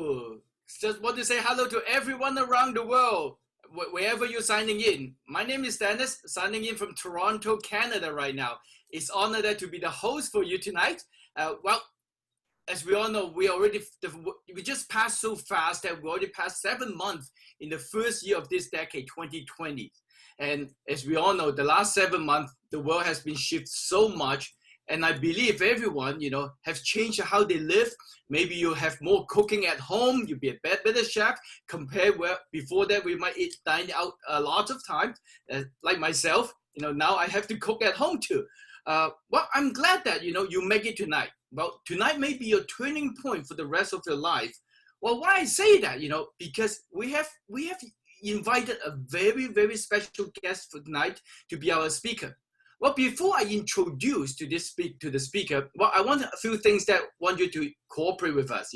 Hello. Just want to say hello to everyone around the world, wherever you're signing in. My name is Dennis, signing in from Toronto, Canada right now. It's an honor to be the host for you tonight. Well, as we all know, we just passed so fast that we already passed 7 months in the first year of this decade, 2020. And as we all know, the last 7 months, the world has been shifted so much. And I believe everyone, have changed how they live. Maybe you have more cooking at home. You'll be a better chef compared where before that we might dine out a lot of times. Like myself, now I have to cook at home too. Well, I'm glad that, you make it tonight. Well, tonight may be your turning point for the rest of your life. Well, why I say that, because we have invited a very, very special guest for tonight to be our speaker. Well, before I introduce to the speaker, well, I want a few things that want you to cooperate with us.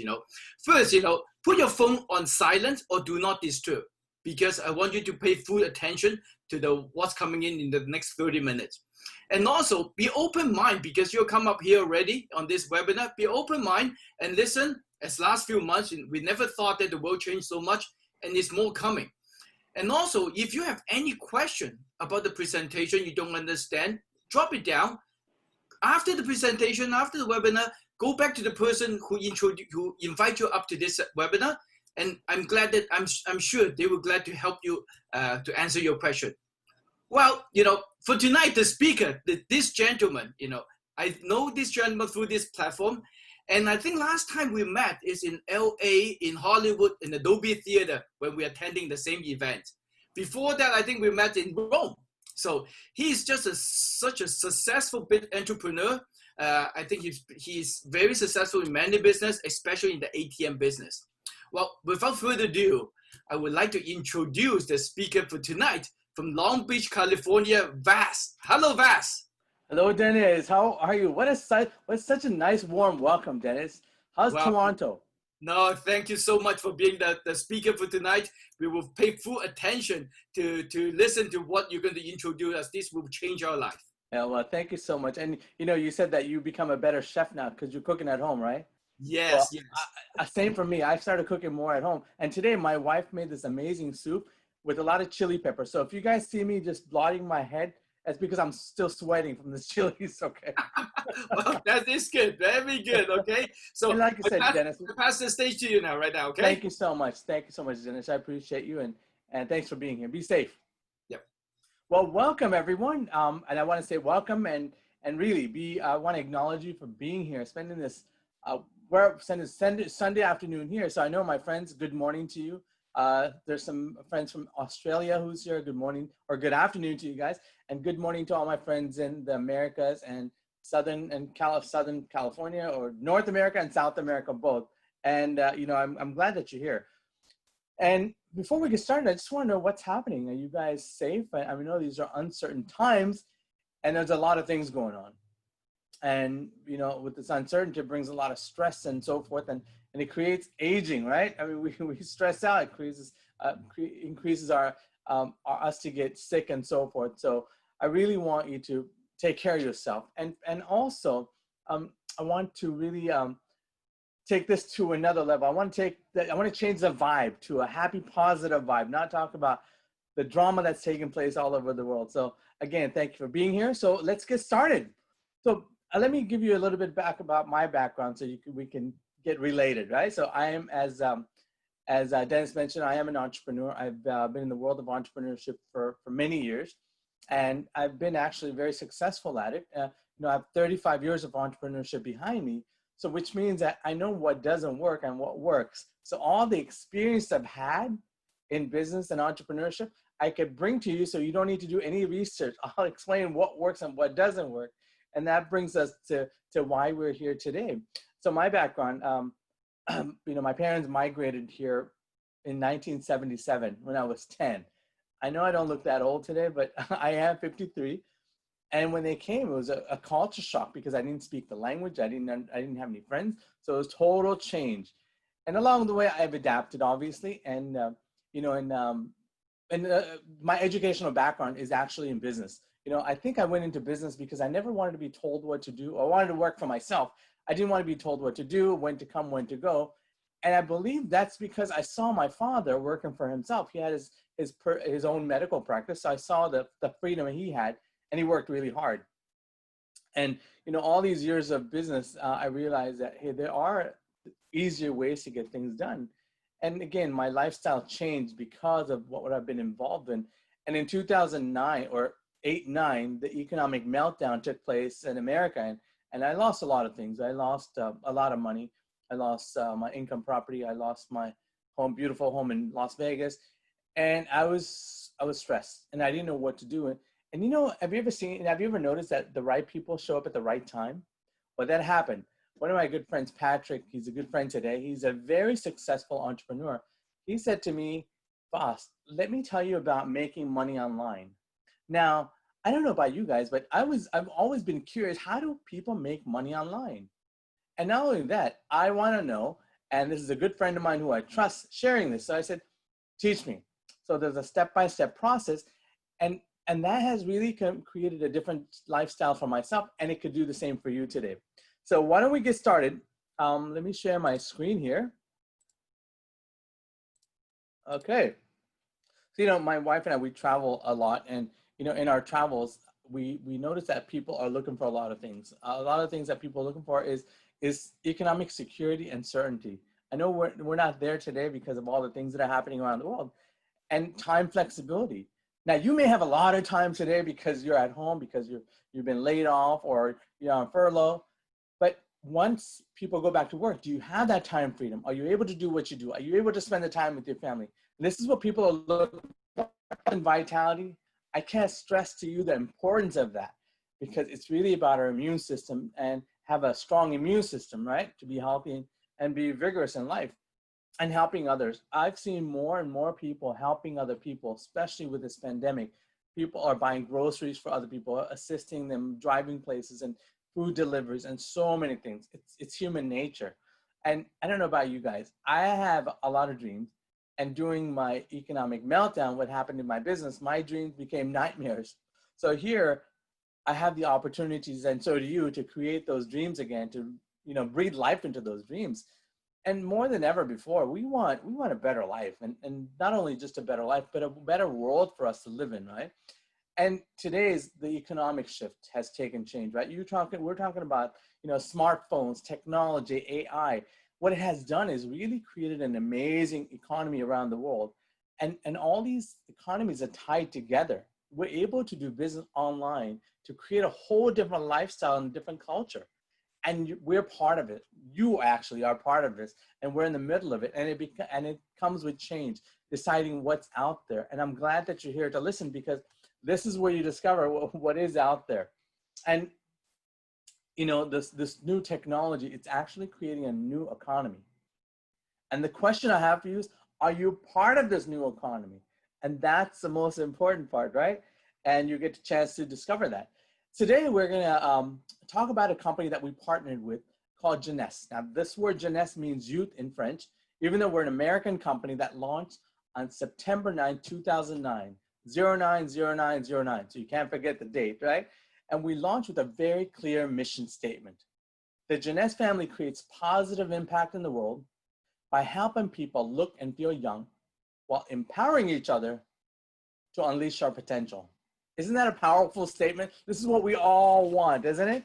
First, put your phone on silent or do not disturb, because I want you to pay full attention to what's coming in the next 30 minutes. And also be open mind, because you'll come up here already on this webinar. Be open mind and listen. As last few months, we never thought that the world changed so much, and there's more coming. And also, if you have any question about the presentation you don't understand, drop it down. After the presentation, after the webinar, go back to the person who invite you up to this webinar, and I'm sure they will glad to help you to answer your question. Well, for tonight, the speaker, this gentleman, I know this gentleman through this platform. And I think last time we met is in LA, in Hollywood, in the Dolby Theater, when we were attending the same event. Before that, I think we met in Rome. So he's just such a successful big entrepreneur. I think he's very successful in many business, especially in the ATM business. Well, without further ado, I would like to introduce the speaker for tonight from Long Beach, California, Vas. Hello, Vas. Hello, Dennis. How are you? What's such a nice, warm welcome, Dennis. How's Toronto? No, thank you so much for being the speaker for tonight. We will pay full attention to listen to what you're going to introduce us. This will change our life. Yeah, well, thank you so much. And, you said that you become a better chef now because you're cooking at home, right? Yes, well, yes. Same for me. I started cooking more at home. And today my wife made this amazing soup with a lot of chili pepper. So if you guys see me just blotting my head, that's because I'm still sweating from the chilies, okay? Well, that is good. Very good, okay? So and like I said, Dennis, I pass the stage to you now, right now, okay? Thank you so much. Thank you so much, Dennis. I appreciate you, and thanks for being here. Be safe. Yep. Well, welcome, everyone. And I want to say welcome and really I want to acknowledge you for being here, spending this, we're spending Sunday afternoon here. So I know my friends, good morning to you. There's some friends from Australia who's here. Good morning or good afternoon to you guys. And good morning to all my friends in the Americas and Southern California, or North America and South America both. And, I'm glad that you're here. And before we get started, I just want to know what's happening. Are you guys safe? I know these are uncertain times and there's a lot of things going on. And, with this uncertainty, it brings a lot of stress and so forth. And it creates aging, right? I mean, we stress out, it increases our us to get sick and so forth. So I really want you to take care of yourself. And also, I want to really take this to another level. I want to change the vibe to a happy, positive vibe, not talk about the drama that's taking place all over the world. So again, thank you for being here. So let's get started. So let me give you a little bit back about my background so we can get related, right? So I am, as Dennis mentioned, I am an entrepreneur. I've been in the world of entrepreneurship for many years, and I've been actually very successful at it. I have 35 years of entrepreneurship behind me, so which means that I know what doesn't work and what works. So all the experience I've had in business and entrepreneurship, I could bring to you so you don't need to do any research. I'll explain what works and what doesn't work. And that brings us to why we're here today. So my background, my parents migrated here in 1977 when I was 10. I know I don't look that old today, but I am 53. And when they came, it was a culture shock because I didn't speak the language. I didn't have any friends. So it was total change. And along the way, I've adapted, obviously. And, my educational background is actually in business. I think I went into business because I never wanted to be told what to do. I wanted to work for myself. I didn't want to be told what to do, when to come, when to go. And I believe that's because I saw my father working for himself. He had his own medical practice. So I saw the freedom he had, and he worked really hard. And, you know, all these years of business, I realized that, hey, there are easier ways to get things done. And again, my lifestyle changed because of what I've been involved in. And in 2009 or 8, 9, the economic meltdown took place in America. And I lost a lot of things. I lost a lot of money. I lost my income property. I lost my beautiful home in Las Vegas. And I was stressed and I didn't know what to do. And you know, have you ever noticed that the right people show up at the right time? Well, that happened. One of my good friends, Patrick, he's a good friend today. He's a very successful entrepreneur. He said to me, Vas, let me tell you about making money online. Now, I don't know about you guys, but I've always been curious, how do people make money online? And not only that, I want to know, and this is a good friend of mine who I trust sharing this. So I said, teach me. So there's a step-by-step process. And that has really created a different lifestyle for myself, and it could do the same for you today. So why don't we get started? Let me share my screen here. Okay. So, you know, my wife and I, we travel a lot, and, you know, in our travels, we notice that people are looking for a lot of things. A lot of things that people are looking for is economic security and certainty. I know we're not there today because of all the things that are happening around the world, and time flexibility. Now, you may have a lot of time today because you're at home, because you've been laid off, or you're on furlough. But once people go back to work, do you have that time freedom? Are you able to do what you do? Are you able to spend the time with your family? And this is what people are looking for in vitality. I can't stress to you the importance of that, because it's really about our immune system, and have a strong immune system, right? To be healthy and be vigorous in life. And helping others. I've seen more and more people helping other people, especially with this pandemic. People are buying groceries for other people, assisting them, driving places, and food deliveries, and so many things. It's human nature. And I don't know about you guys. I have a lot of dreams. And during my economic meltdown, what happened in my business, my dreams became nightmares. So here, I have the opportunities, and so do you, to create those dreams again, to, you know, breathe life into those dreams. And more than ever before, we want a better life, and not only just a better life, but a better world for us to live in, right? And today's the economic shift has taken change, right? We're talking about, you know, smartphones, technology, AI. What it has done is really created an amazing economy around the world, and all these economies are tied together. We're able to do business online to create a whole different lifestyle and different culture. And we're part of it. You actually are part of this, and we're in the middle of it. And it comes with change, deciding what's out there. And I'm glad that you're here to listen, because this is where you discover what is out there. And, you know, this new technology, it's actually creating a new economy. And the question I have for you is, are you part of this new economy? And that's the most important part, right? And you get a chance to discover that. Today, we're going to talk about a company that we partnered with called Jeunesse. Now, this word Jeunesse means youth in French, even though we're an American company that launched on September 9, 2009, 090909. So you can't forget the date, right? And we launched with a very clear mission statement. The Jeunesse family creates positive impact in the world by helping people look and feel young, while empowering each other to unleash our potential. Isn't that a powerful statement? This is what we all want, isn't it?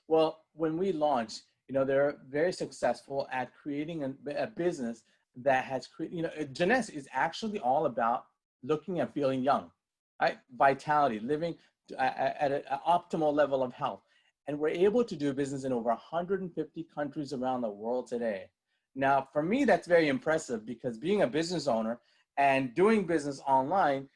Well, when we launched, you know, they're very successful at creating a business that has created, you know, Jeunesse is actually all about looking and feeling young, right? Vitality, living at an optimal level of health. And we're able to do business in over 150 countries around the world today. Now, for me, that's very impressive, because being a business owner and doing business online,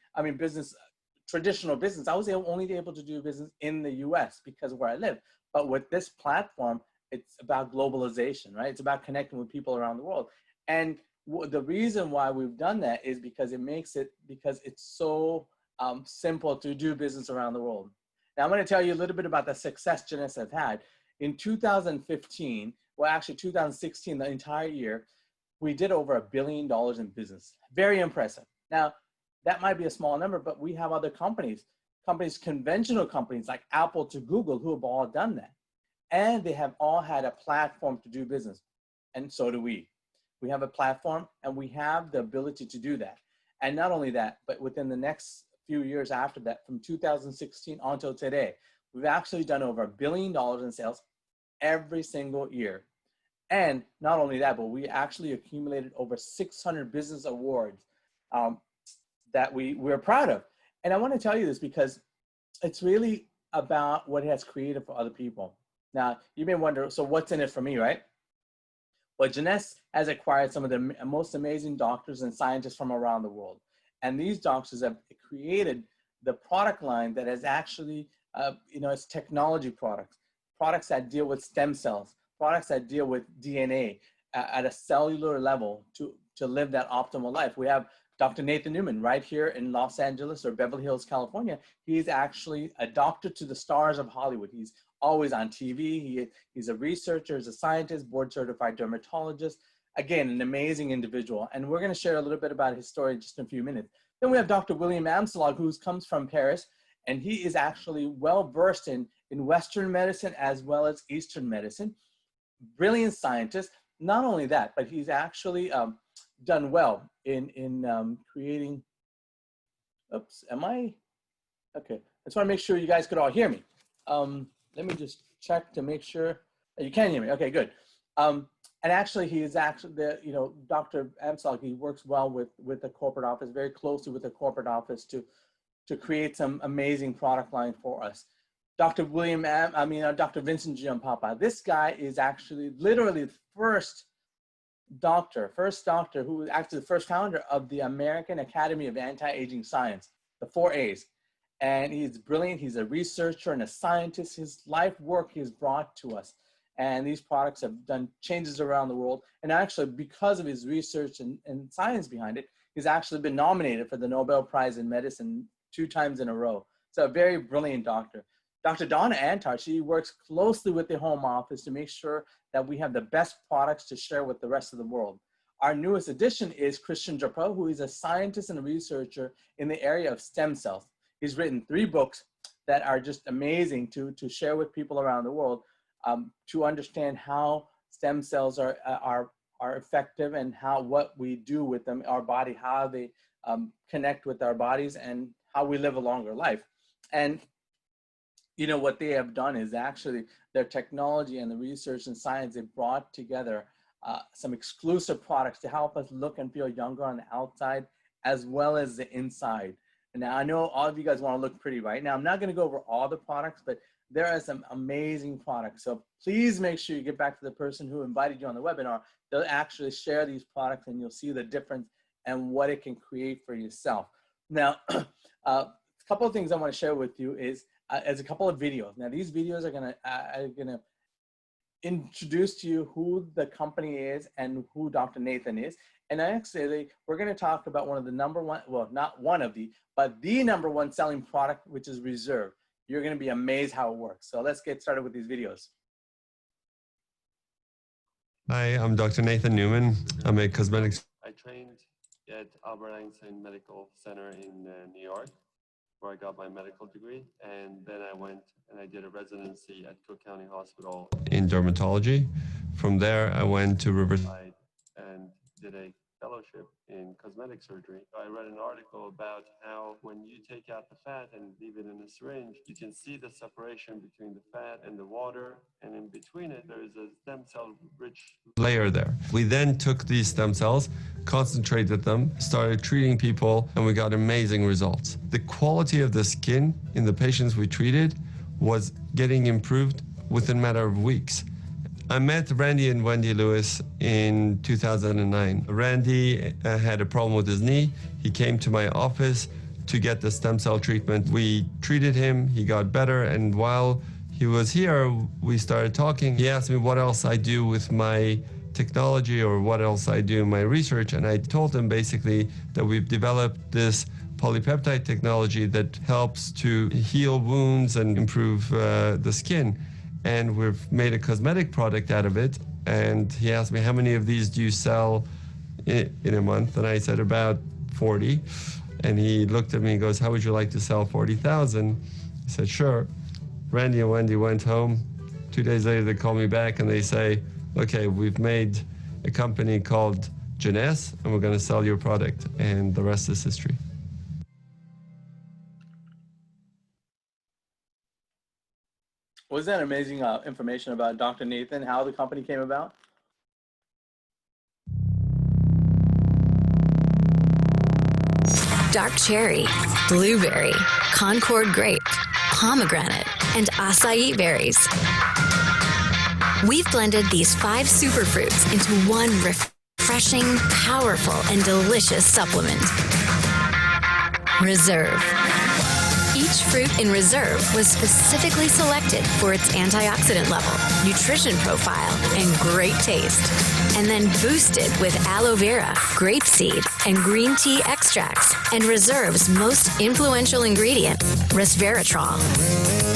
traditional business, I was only able to do business in the US because of where I live. But with this platform, it's about globalization, right? It's about connecting with people around the world. And the reason why we've done that is because it's so simple to do business around the world. Now, I'm going to tell you a little bit about the success Jeunesse have had. In 2015, well, actually 2016, the entire year, we did over $1 billion in business. Very impressive. Now, that might be a small number, but we have other companies, conventional companies like Apple to Google, who have all done that. And they have all had a platform to do business. And so do we. We have a platform, and we have the ability to do that. And not only that, but within the next few years after that, from 2016 until today, we've actually done over $1 billion in sales every single year. And not only that, but we actually accumulated over 600 business awards that we're proud of. And I want to tell you this because it's really about what it has created for other people. Now, you may wonder, so what's in it for me, right? Well, Jeunesse has acquired some of the most amazing doctors and scientists from around the world. And these doctors have created the product line that has actually, it's technology products, products that deal with stem cells, products that deal with DNA at a cellular level to live that optimal life. We have Dr. Nathan Newman right here in Los Angeles or Beverly Hills, California. He's actually a doctor to the stars of Hollywood. He's always on TV. He's a researcher, he's a scientist, board certified dermatologist. Again, an amazing individual. And we're going to share a little bit about his story in just a few minutes. Then we have Dr. William Amsalog, who comes from Paris, and he is actually well-versed in Western medicine as well as Eastern medicine. Brilliant scientist. Not only that, but he's actually done well in creating, oops, am I? Okay, I just want to make sure you guys could all hear me. Let me just check to make sure you can hear me. Okay, good. And actually, he is actually Dr. Amsalog, he works well with the corporate office, very closely with the corporate office to create some amazing product line for us. Dr. Vincent Giampapa. This guy is actually literally the first doctor who was actually the first founder of the American Academy of Anti-Aging Science, the 4 A's. And he's brilliant. He's a researcher and a scientist. His life work he has brought to us. And these products have done changes around the world. And actually, because of his research and science behind it, he's actually been nominated for the Nobel Prize in Medicine 2 times in a row. So a very brilliant doctor. Dr. Donna Antar, she works closely with the home office to make sure that we have the best products to share with the rest of the world. Our newest addition is Christian Drapeau, who is a scientist and a researcher in the area of stem cells. He's written 3 books that are just amazing to share with people around the world to understand how stem cells are effective and what we do with them, our body, how they connect with our bodies and how we live a longer life. And what they have done is actually their technology and the research and science, they brought together some exclusive products to help us look and feel younger on the outside as well as the inside. And now I know all of you guys want to look pretty, right? Now I'm not going to go over all the products, but there are some amazing products. So please make sure you get back to the person who invited you on the webinar. They'll actually share these products and you'll see the difference and what it can create for yourself. Now, a couple of things I want to share with you is as a couple of videos. Now these videos are gonna introduce to you who the company is and who Dr. Nathan is. And actually, we're going to talk about one of the but the number one selling product, which is Reserve. You're going to be amazed how it works. So let's get started with these videos. Hi, I'm Dr. Nathan Newman. I'm a cosmetics. I trained at Albert Einstein Medical Center in New York, where I got my medical degree. And then I went and I did a residency at Cook County Hospital in dermatology. From there, I went to Riverside and did a fellowship in cosmetic surgery. I read an article about how when you take out the fat and leave it in a syringe, you can see the separation between the fat and the water, and in between it, there is a stem cell rich layer there. We then took these stem cells, concentrated them, started treating people, and we got amazing results. The quality of the skin in the patients we treated was getting improved within a matter of weeks. I met Randy and Wendy Lewis in 2009. Randy had a problem with his knee. He came to my office to get the stem cell treatment. We treated him, he got better, and while he was here, we started talking. He asked me what else I do with my technology or what else I do in my research, and I told him basically that we've developed this polypeptide technology that helps to heal wounds and improve the skin. And we've made a cosmetic product out of it. And he asked me, how many of these do you sell in a month? And I said, about 40. And he looked at me and goes, how would you like to sell 40,000? I said, sure. Randy and Wendy went home. 2 days later, they call me back and they say, okay, we've made a company called Jeunesse, and we're going to sell your product, and the rest is history. Was that amazing information about Dr. Nathan, how the company came about? Dark cherry, blueberry, Concord grape, pomegranate, and acai berries. We've blended these 5 superfruits into one refreshing, powerful, and delicious supplement. Reserve. Each fruit in Reserve was specifically selected for its antioxidant level, nutrition profile, and great taste, and then boosted with aloe vera, grapeseed, and green tea extracts, and Reserve's most influential ingredient, resveratrol.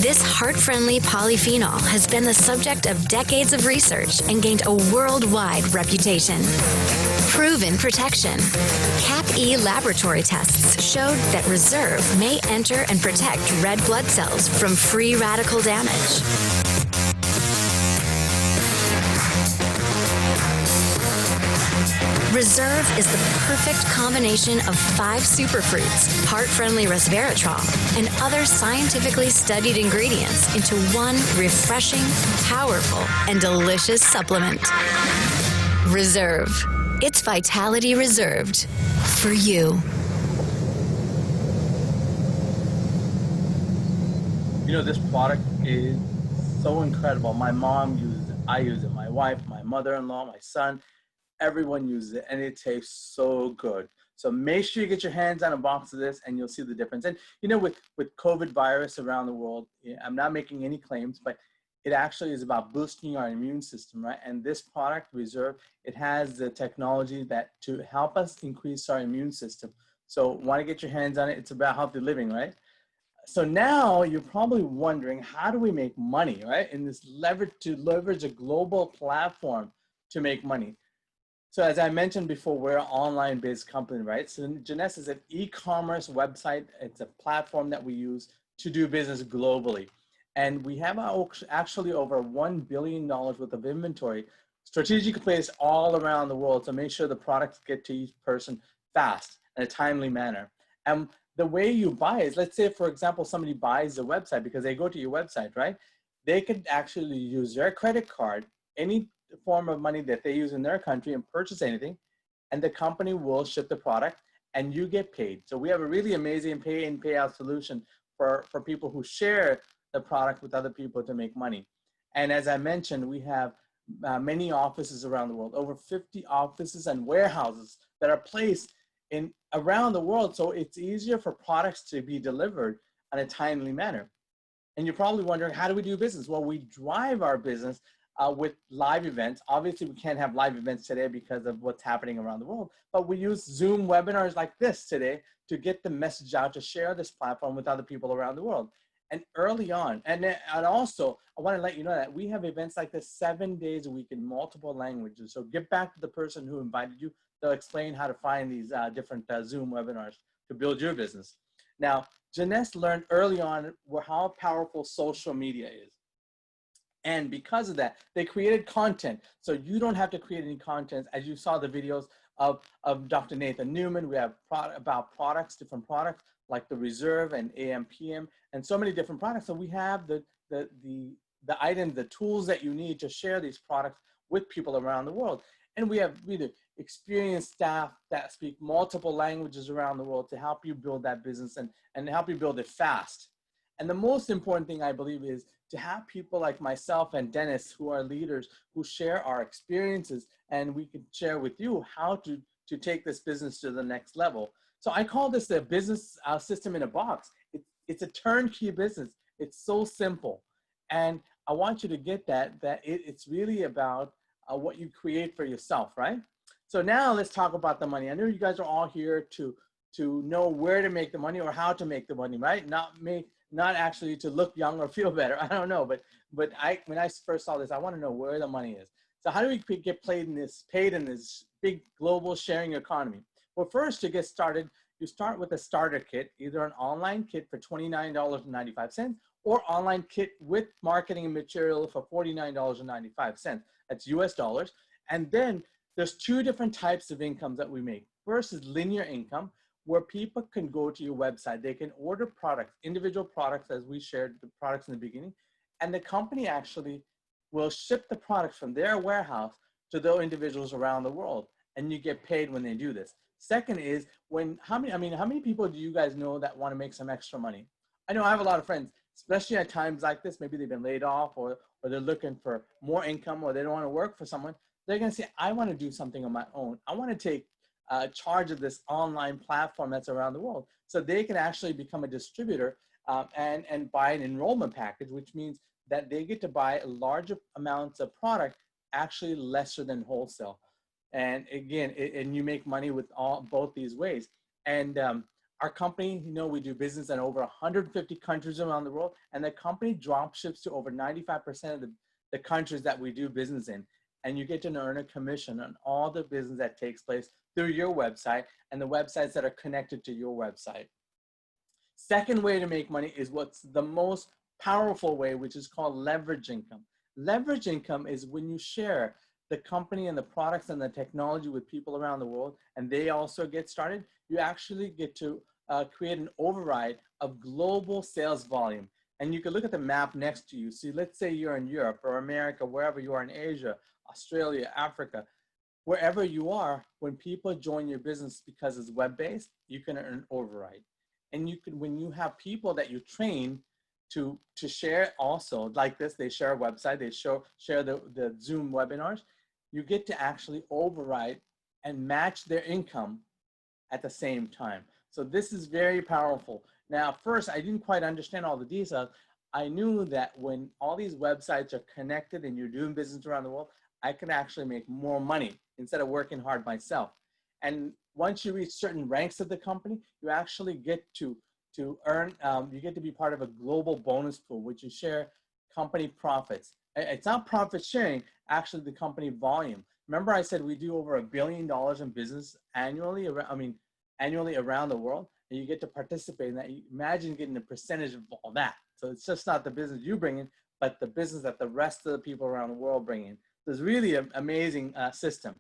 This heart-friendly polyphenol has been the subject of decades of research and gained a worldwide reputation. Proven protection. CAP-E laboratory tests showed that Reserve may enter and protect red blood cells from free radical damage. Reserve is the perfect combination of 5 superfruits, heart-friendly resveratrol, and other scientifically studied ingredients into one refreshing, powerful, and delicious supplement. Reserve. It's vitality reserved for you. You know, this product is so incredible. My mom uses it, I use it, my wife, my mother-in-law, my son, everyone uses it, and it tastes so good. So make sure you get your hands on a box of this and you'll see the difference. And you know, with COVID virus around the world, I'm not making any claims, but it actually is about boosting our immune system, right? And this product, Reserve, it has the technology that to help us increase our immune system. So want to get your hands on it. It's about healthy living, right? So now you're probably wondering, how do we make money, right? In this leverage a global platform to make money. So as I mentioned before, we're an online-based company, right? So Jeunesse is an e-commerce website. It's a platform that we use to do business globally. And we have actually over $1 billion worth of inventory strategically placed all around the world to make sure the products get to each person fast in a timely manner. And the way you buy is, let's say, for example, somebody buys the website because they go to your website, right? They could actually use their credit card, any form of money that they use in their country, and purchase anything, and the company will ship the product and you get paid. So we have a really amazing pay in, pay out solution for people who share the product with other people to make money. And as I mentioned, we have many offices around the world, over 50 offices and warehouses that are placed in around the world. So it's easier for products to be delivered in a timely manner. And you're probably wondering, how do we do business? Well, we drive our business with live events. Obviously, we can't have live events today because of what's happening around the world, but we use Zoom webinars like this today to get the message out, to share this platform with other people around the world. And early on, and also, I want to let you know that we have events like this 7 days a week in multiple languages. So get back to the person who invited you. They'll explain how to find these different Zoom webinars to build your business. Now, Jeunesse learned early on how powerful social media is. And because of that, they created content. So you don't have to create any content. As you saw the videos of Dr. Nathan Newman, we have about products, different products like the Reserve and AM/PM, and so many different products. So we have the items, the tools that you need to share these products with people around the world. And we have really experienced staff that speak multiple languages around the world to help you build that business and help you build it fast. And the most important thing, I believe, is to have people like myself and Dennis, who are leaders, who share our experiences, and we can share with you how to take this business to the next level. So I call this a business system in a box. It's a turnkey business. It's so simple. And I want you to get that it's really about what you create for yourself, right? So now let's talk about the money. I know you guys are all here to know where to make the money or how to make the money, right? Not actually to look young or feel better. I don't know, but when I first saw this, I want to know where the money is. So how do we get paid in this big global sharing economy? Well, first, to get started, you start with a starter kit, either an online kit for $29.95 or online kit with marketing and material for $49.95. That's US dollars. And then there's two different types of incomes that we make. First is linear income, where people can go to your website. They can order products, individual products, as we shared the products in the beginning, and the company actually will ship the products from their warehouse to those individuals around the world, and you get paid when they do this. Second is how many people do you guys know that want to make some extra money? I know I have a lot of friends, especially at times like this. Maybe they've been laid off, or they're looking for more income, or they don't want to work for someone. They're going to say, I want to do something on my own. I want to take charge of this online platform that's around the world. So they can actually become a distributor and buy an enrollment package, which means that they get to buy larger amounts of product, actually lesser than wholesale. And again, and you make money with both these ways. And our company, we do business in over 150 countries around the world, and the company drop ships to over 95% of the countries that we do business in. And you get to earn a commission on all the business that takes place through your website and the websites that are connected to your website. Second way to make money is what's the most powerful way, which is called leverage income. Leverage income is when you share the company and the products and the technology with people around the world, and they also get started. You actually get to create an override of global sales volume. And you can look at the map next to you. See, let's say you're in Europe or America, wherever you are in Asia, Australia, Africa, wherever you are, when people join your business because it's web-based, you can earn override. And you can, when you have people that you train to share also like this, they share a website, they share the Zoom webinars, you get to actually override and match their income at the same time. So this is very powerful. Now, first, I didn't quite understand all the details. I knew that when all these websites are connected and you're doing business around the world, I can actually make more money instead of working hard myself. And once you reach certain ranks of the company, you actually get to earn, you get to be part of a global bonus pool, which you share company profits. It's not profit sharing, actually the company volume. Remember I said we do over $1 billion in business annually, annually around the world, and you get to participate in that. Imagine getting a percentage of all that. So it's just not the business you bring in, but the business that the rest of the people around the world bring in. So it's really an amazing system.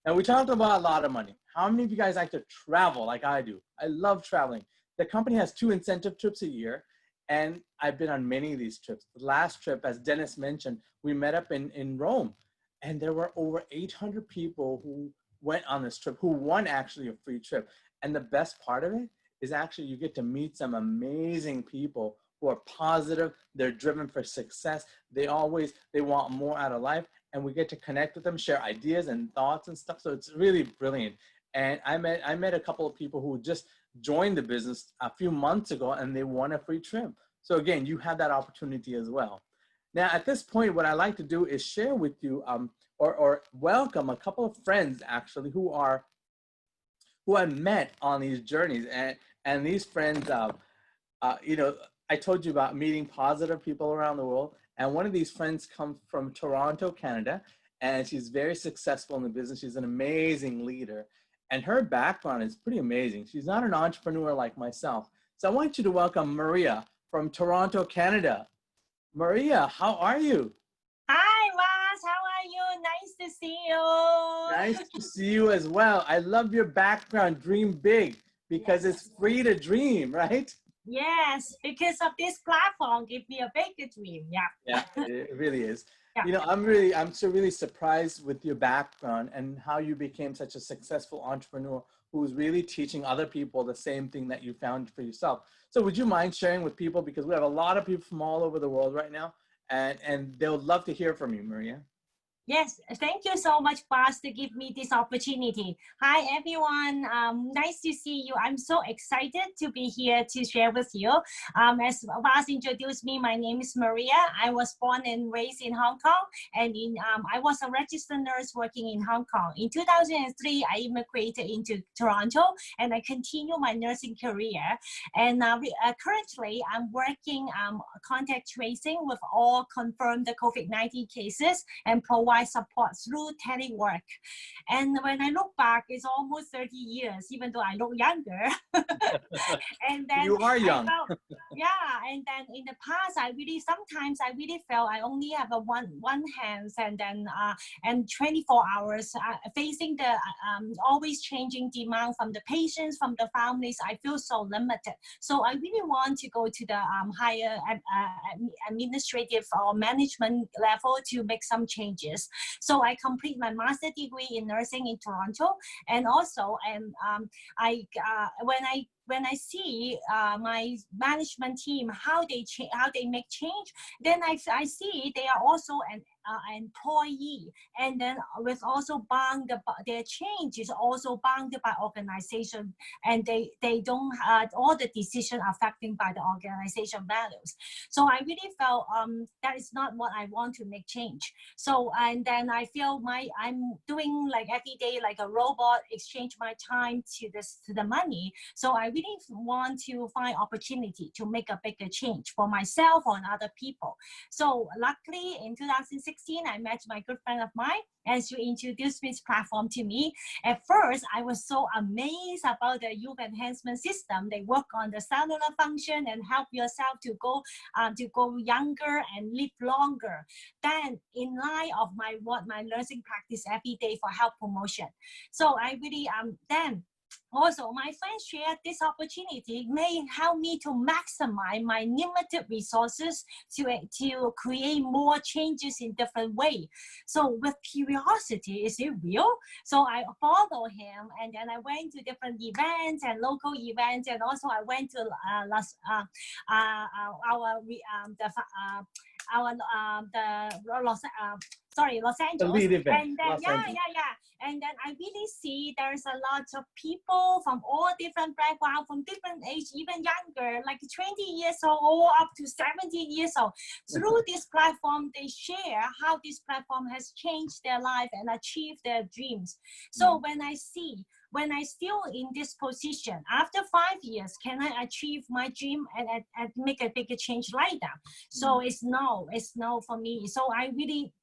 Now we talked about a lot of money. How many of you guys like to travel like I do? I love traveling. The company has 2 incentive trips a year, and I've been on many of these trips. The last trip, as Dennis mentioned, we met up in Rome, and there were over 800 people who went on this trip, who won actually a free trip. And the best part of it is actually you get to meet some amazing people who are positive. They're driven for success. They want more out of life, and we get to connect with them, share ideas and thoughts and stuff. So it's really brilliant. And I met a couple of people who just joined the business a few months ago, and they won a free trip. So again, you have that opportunity as well. Now, at this point, what I like to do is share with you or welcome a couple of friends actually who I met on these journeys. And these friends, I told you about meeting positive people around the world. And one of these friends comes from Toronto, Canada, and she's very successful in the business. She's an amazing leader. And her background is pretty amazing. She's not an entrepreneur like myself. So I want you to welcome Maria from Toronto, Canada. Maria, how are you? Hi, Vas. How are you? Nice to see you. Nice to see you as well. I love your background. Dream big, because it's free to dream, right? Yes, because of this platform, give me a bigger dream. Yeah. Yeah, it really is. Yeah. I'm so really surprised with your background and how you became such a successful entrepreneur who's really teaching other people the same thing that you found for yourself. So would you mind sharing with people, because we have a lot of people from all over the world right now, and they'll love to hear from you, Maria. Yes, thank you so much, Vas, to give me this opportunity. Hi, everyone. Nice to see you. I'm so excited to be here to share with you. As Vas introduced me, my name is Maria. I was born and raised in Hong Kong, and I was a registered nurse working in Hong Kong. In 2003, I immigrated into Toronto, and I continue my nursing career. And currently, I'm working contact tracing with all confirmed COVID-19 cases and provide provide support through telework. And when I look back, it's almost 30 years, even though I look younger. And then you are young. And then in the past, sometimes I really felt I only have a one hand, and then and 24 hours facing the always changing demand from the patients, from the families. I feel so limited. So I really want to go to the higher administrative or management level to make some changes. So I complete my master's degree in nursing in Toronto, and also when I see my management team, how they make change, then I see they are also an employee, and then with also their change is also bounded by organization, and they don't have all the decision affecting by the organization values. So I really felt that is not what I want to make change. So and then I feel I'm doing like every day like a robot, exchange my time to the money. So I really want to find opportunity to make a bigger change for myself or other people. So luckily in 2016, I met my good friend of mine, and she introduced this platform to me. At first, I was so amazed about the youth enhancement system. They work on the cellular function and help yourself to go younger and live longer. Then, in line of my nursing practice every day for health promotion. So I really also, my friends shared this opportunity may help me to maximize my limited resources to create more changes in different ways. So with curiosity, is it real? So I followed him, and then I went to different events and local events, and also I went to Los Angeles. And then and then I really see there's a lot of people from all different backgrounds, from different age, even younger, like 20 years old or up to 17 years old. Through this platform, they share how this platform has changed their life and achieved their dreams. So when I still in this position, after 5 years, can I achieve my dream and make a bigger change like that? So it's no for me. So I really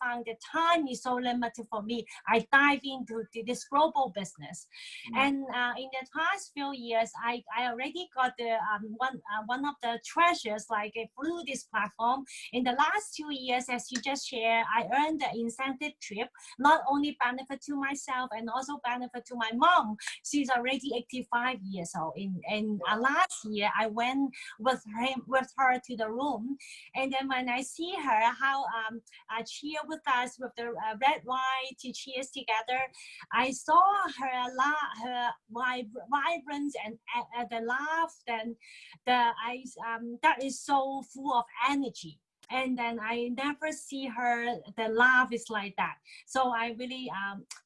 found the time is so limited for me. I dive into this global business. And in the past few years, I already got the one of the treasures through this platform. In the last 2 years, as you just shared, I earned the incentive trip, not only benefit to myself and also benefit to my mom. She's already 85 years old. And last year, I went with her to the room, and then when I see her, how cheer with us with the red wine to cheers together, I saw her vibrance and the laugh, and the eyes that is so full of energy. And then I never see her, the laugh is like that. So I really,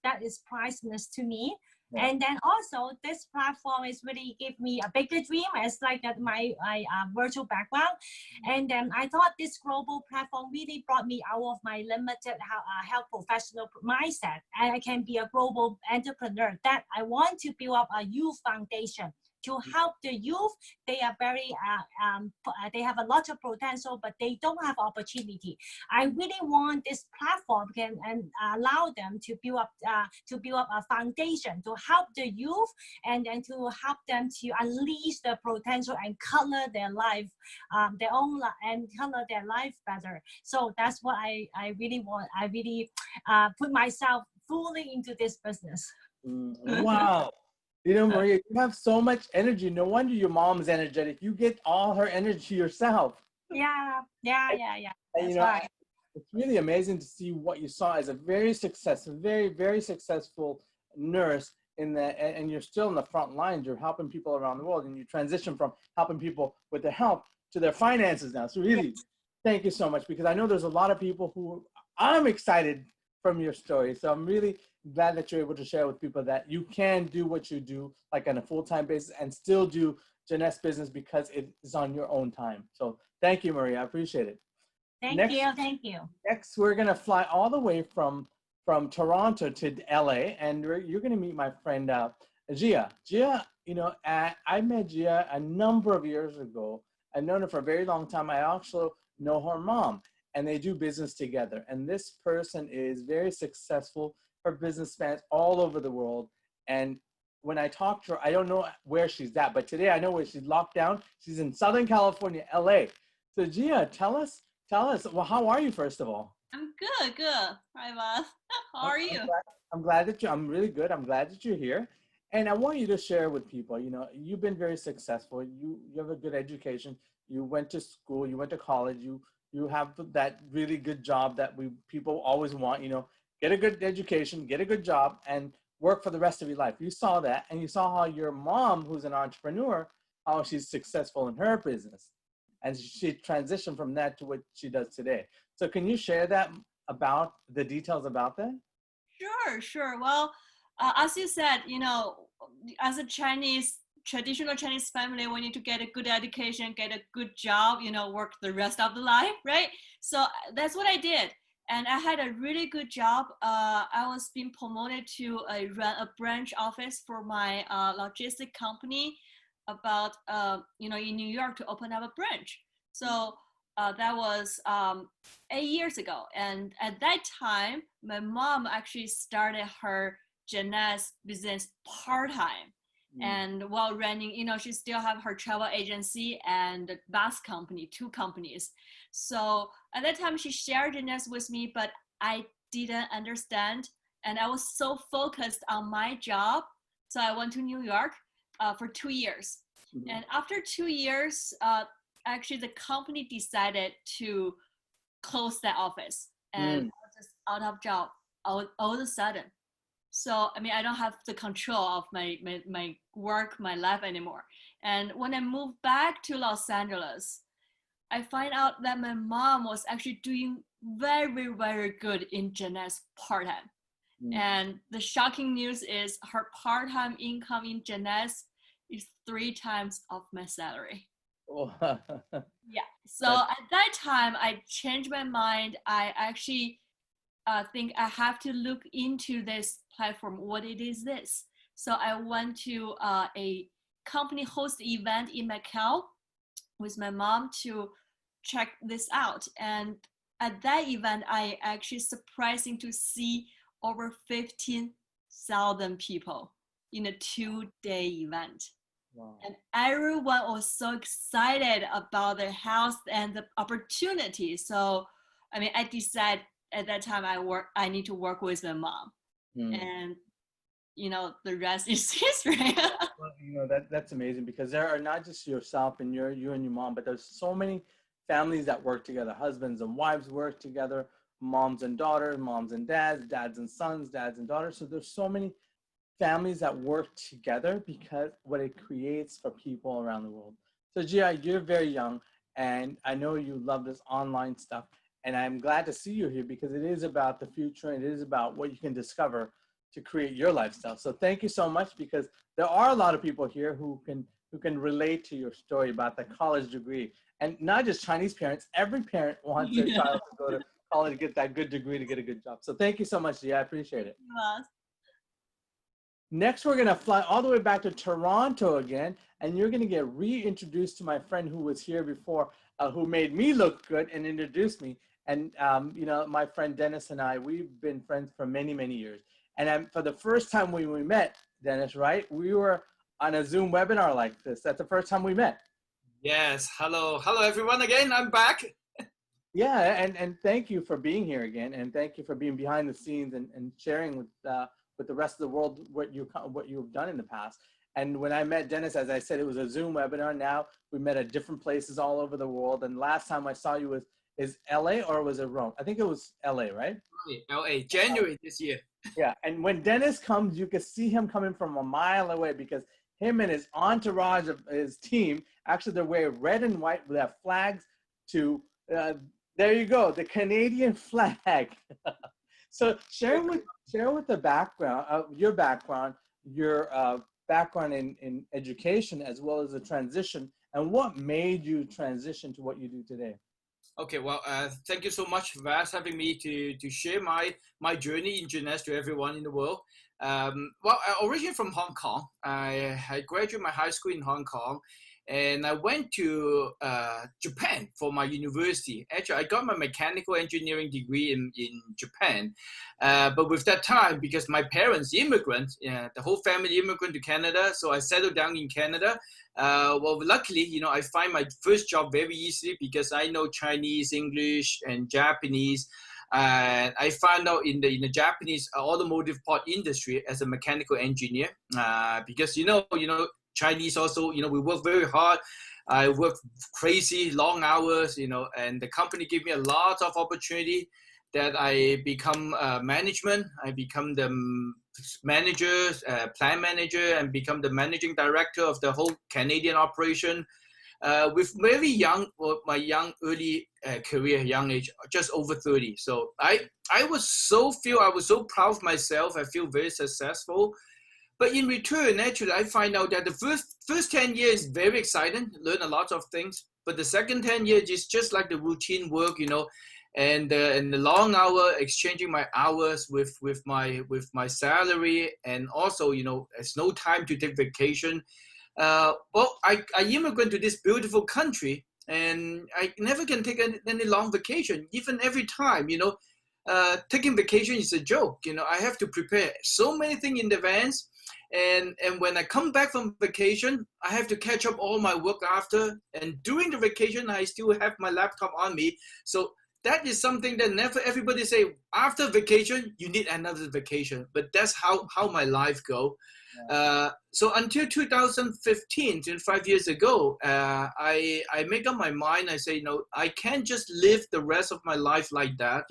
that is priceless to me. Yeah. And then also this platform is really give me a bigger dream as like that my virtual background. And then I thought this global platform really brought me out of my limited health professional mindset. And I can be a global entrepreneur, that I want to build up a youth foundation to help the youth. They are very, they have a lot of potential, but they don't have opportunity. I really want this platform can allow them to build up a foundation to help the youth, and then to help them to unleash the potential and color their life, their own and color their life better. So that's what I really want. I really put myself fully into this business. Wow. You know, Maria, you have so much energy. No wonder your mom's energetic. You get all her energy yourself. Yeah. And, you know, right. It's really amazing to see what you saw as a very successful nurse in that, and you're still in the front lines. You're helping people around the world, and you transition from helping people with their health to their finances now. So really, thank you so much, because I know there's a lot of people who I'm excited from your story. So I'm really glad that you're able to share with people that you can do what you do like on a full-time basis and still do Jeanette's business because it is on your own time. So thank you, Maria. I appreciate it. Thank you. Next, we're going to fly all the way from Toronto to LA, and you're going to meet my friend Gia. Gia, you know, I met Gia a number of years ago. I've known her for a very long time. I also know her mom. and they do business together. And this person is very successful. Her business spans all over the world. And when I talk to her, I don't know where she's at, but today I know where she's locked down. She's in Southern California, LA. So Gia, tell us, well, how are you, first of all? I'm good. Hi, Vas. How are you? I'm glad that I'm really good. I'm glad that you're here. And I want you to share with people, you know, you've been very successful. You have a good education. You went to school, you went to college, you have that really good job that people always want, you know, get a good education, get a good job, and work for the rest of your life. You saw that, and you saw how your mom, who's an entrepreneur, how she's successful in her business. And she transitioned from that to what she does today. So can you share that about the details about that? Sure. Well, as you said, you know, as a traditional Chinese family, we need to get a good education, get a good job, you know, work the rest of the life, right? So that's what I did. And I had a really good job. I was being promoted to run a branch office for my logistic company about, in New York, to open up a branch. So that was 8 years ago. And at that time, my mom actually started her Jeunesse business part-time. And while running, you know, she still have her travel agency and the bus company, 2 companies. So at that time, she shared Jeunesse with me, but I didn't understand. And I was so focused on my job. So I went to New York for 2 years. And after 2 years, actually the company decided to close that office. And I was just out of job all of a sudden. So, I mean, I don't have the control of my work, my life anymore. And when I moved back to Los Angeles, I find out that my mom was actually doing very, very good in Jeunesse part-time. And the shocking news is her part-time income in Jeunesse is 3 times of my salary. Yeah. So at that time, I changed my mind. I actually think I have to look into this platform. What it is this? So I went to a company host event in Macau with my mom to check this out. And at that event, I actually surprising to see over 15,000 people in a 2-day event. Wow. And everyone was so excited about the health and the opportunity. So, I mean, I decided at that time I need to work with my mom. And, you know, the rest is history. Well, you know, that's amazing, because there are not just yourself and you and your mom, but there's so many families that work together. Husbands and wives work together, moms and daughters, moms and dads, dads and sons, dads and daughters. So there's so many families that work together, because what it creates for people around the world. So Gia, you're very young, and I know you love this online stuff, and I'm glad to see you here, because it is about the future, and it is about what you can discover to create your lifestyle. So thank you so much, because there are a lot of people here who can relate to your story about the college degree. And not just Chinese parents, every parent wants their child to go to college to get that good degree, to get a good job. So thank you so much, Gia. I appreciate it. Next, we're going to fly all the way back to Toronto again, and you're going to get reintroduced to my friend who was here before, who made me look good and introduced me. And, you know, my friend Dennis and I, we've been friends for many, many years. And for the first time when we met, Dennis, right, we were on a Zoom webinar like this. That's the first time we met. Yes. Hello everyone again. I'm back. Yeah, and thank you for being here again, and thank you for being behind the scenes and sharing with the rest of the world what you've done in the past. And when I met Dennis, as I said, it was a Zoom webinar. Now we met at different places all over the world. And last time I saw you is LA, or was it Rome? I think it was LA, right? LA, January this year. Yeah, and when Dennis comes, you can see him coming from a mile away, because him and his entourage of his team, actually they're wearing red and white with their flags to, there you go, the Canadian flag. So share with the background, your background in education, as well as the transition, and what made you transition to what you do today. Okay, well, thank you so much, Vas, having me to share my journey in Jeunesse to everyone in the world. Well, I originally from Hong Kong. I graduated my high school in Hong Kong, and I went to Japan for my university. Actually, I got my mechanical engineering degree in Japan. But with that time, because my parents immigrant, the whole family immigrant to Canada, so I settled down in Canada. Well, luckily, I find my first job very easily because I know Chinese, English, and Japanese. I found out in the Japanese automotive part industry as a mechanical engineer, because Chinese also, we work very hard. I work crazy long hours, and the company gave me a lot of opportunity that I become management. I become the manager, plant manager, and become the managing director of the whole Canadian operation. With very young, my early career, young age, just over 30. So I was so proud of myself. I feel very successful. But in return, actually, I find out that the first 10 years is very exciting, learn a lot of things. But the second 10 years is just like the routine work, and the long hour, exchanging my hours with my salary, and also, there's no time to take vacation. Well, I immigrant to this beautiful country, and I never can take any long vacation. Even every time, taking vacation is a joke. I have to prepare so many things in advance. And when I come back from vacation, I have to catch up all my work after. And during the vacation, I still have my laptop on me. So that is something that never everybody say, after vacation, you need another vacation. But that's how my life go. So until 2015, 5 years ago, I make up my mind. I say, I can't just live the rest of my life like that,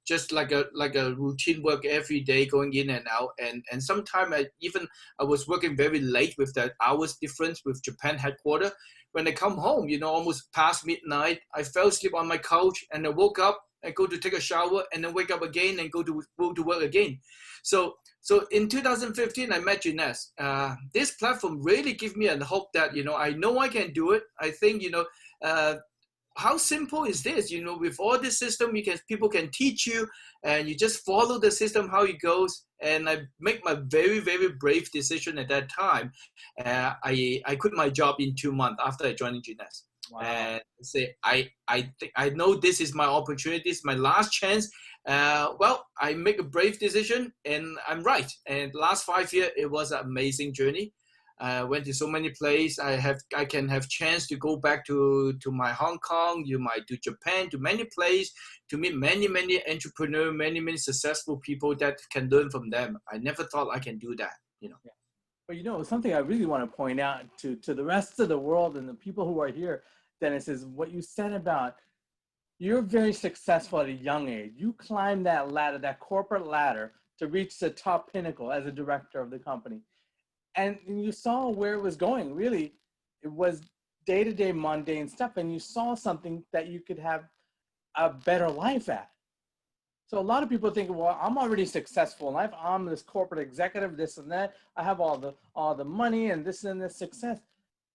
just like a routine work every day, going in and out. And sometimes I was working very late with that hours difference with Japan headquarters. When I come home, almost past midnight, I fell asleep on my couch, and I woke up, I go to take a shower, and then wake up again and go to work again. So in 2015, I met Jeunesse. This platform really gave me a hope that, I know I can do it. I think, how simple is this? With all this system, people can teach you, and you just follow the system, how it goes. And I make my very, very brave decision at that time. I quit my job in 2 months after I joined Jeunesse. Wow. And say, I know this is my opportunity, this is my last chance. Well, I make a brave decision, and I'm right. And the last 5 years, it was an amazing journey. I went to so many places. I can have chance to go back to my Hong Kong, to Japan, to many places, to meet many entrepreneurs, many successful people that can learn from them. I never thought I can do that. Yeah. But something I really want to point out to the rest of the world and the people who are here, Dennis, is what you said about you're very successful at a young age. You climbed that ladder, that corporate ladder, to reach the top pinnacle as a director of the company. And you saw where it was going. Really, it was day-to-day mundane stuff, and you saw something that you could have a better life at. So a lot of people think, well, I'm already successful in life. I'm this corporate executive, this and that. I have all the money and this success.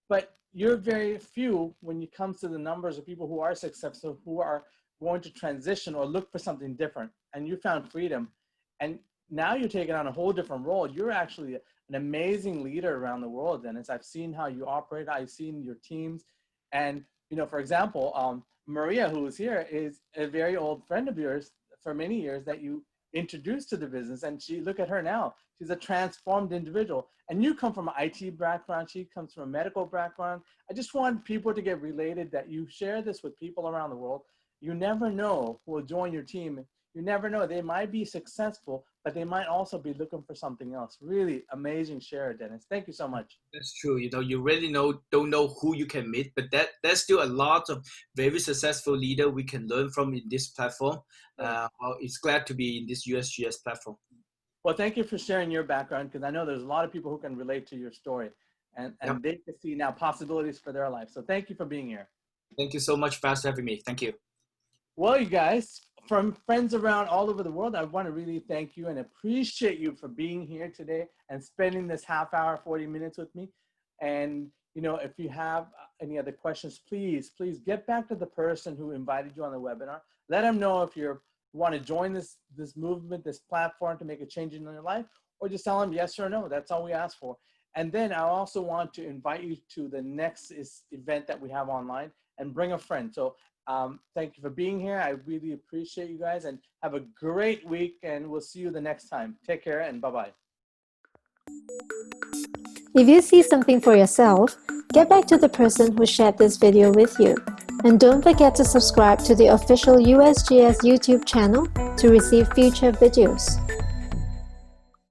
But you're very few when it comes to the numbers of people who are successful, who are going to transition or look for something different. And you found freedom. And now you're taking on a whole different role. You're actually an amazing leader around the world, Dennis. I've seen how you operate. I've seen your teams. And, for example, Maria, who is here, is a very old friend of yours for many years that you introduced to the business. And look at her now. She's a transformed individual. And you come from an IT background. She comes from a medical background. I just want people to get related, that you share this with people around the world. You never know who will join your team. You never know. They might be successful, but they might also be looking for something else. Really amazing share, Dennis. Thank you so much. That's true. You really don't know who you can meet, but there's still a lot of very successful leader we can learn from in this platform. Well, it's glad to be in this USGS platform. Well, thank you for sharing your background, because I know there's a lot of people who can relate to your story, and yep, they can see now possibilities for their life. So thank you for being here. Thank you so much, Vas, for having me. Thank you. Well, you guys, from friends around all over the world, I want to really thank you and appreciate you for being here today and spending this half hour, 40 minutes with me. And, if you have any other questions, please get back to the person who invited you on the webinar. Let them know if you want to join this movement, this platform to make a change in your life, or just tell them yes or no. That's all we ask for. And then I also want to invite you to the next event that we have online, and bring a friend. So thank you for being here. I really appreciate you guys, and have a great week, and we'll see you the next time. Take care, and bye-bye. If you see something for yourself, get back to the person who shared this video with you. And don't forget to subscribe to the official USGS YouTube channel to receive future videos.